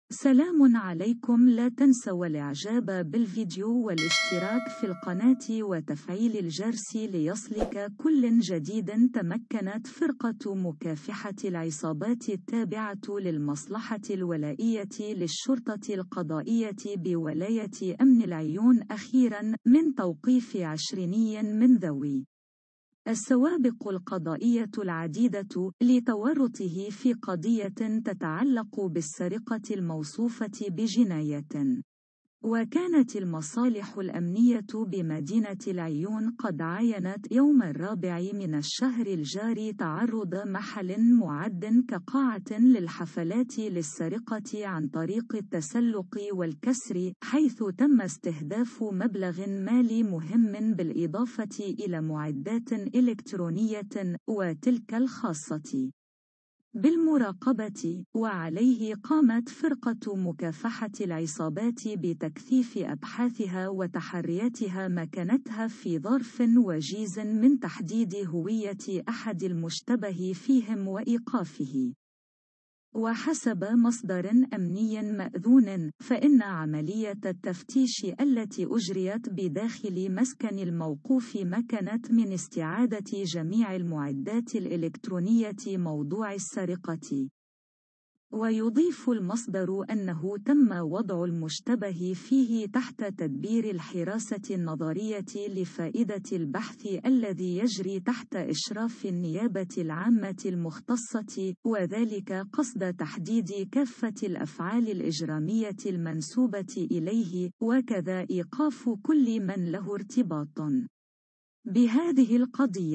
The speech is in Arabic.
سلام عليكم، لا تنسوا الإعجاب بالفيديو والاشتراك في القناة وتفعيل الجرس ليصلك كل جديد. تمكنت فرقة مكافحة العصابات التابعة للمصلحة الولائية للشرطة القضائية بولاية أمن العيون أخيرا من توقيف 20 من ذوي السوابق القضائية العديدة لتورطه في قضية تتعلق بالسرقة الموصوفة بجناية. وكانت المصالح الأمنية بمدينة العيون قد عاينت يوم 4 من الشهر الجاري تعرض محل معد كقاعة للحفلات للسرقة عن طريق التسلق والكسر، حيث تم استهداف مبلغ مالي مهم بالإضافة إلى معدات إلكترونية وتلك الخاصة بالمراقبة. وعليه قامت فرقة مكافحة العصابات بتكثيف أبحاثها وتحرياتها مكانتها في ظرف وجيز من تحديد هوية أحد المشتبه فيهم وإيقافه. وحسب مصدر أمني مأذون، فإن عملية التفتيش التي أجريت بداخل مسكن الموقوف مكنت من استعادة جميع المعدات الإلكترونية موضوع السرقة. ويضيف المصدر أنه تم وضع المشتبه فيه تحت تدبير الحراسة النظرية لفائدة البحث الذي يجري تحت إشراف النيابة العامة المختصة، وذلك قصد تحديد كافة الأفعال الإجرامية المنسوبة إليه، وكذا إيقاف كل من له ارتباط بهذه القضية.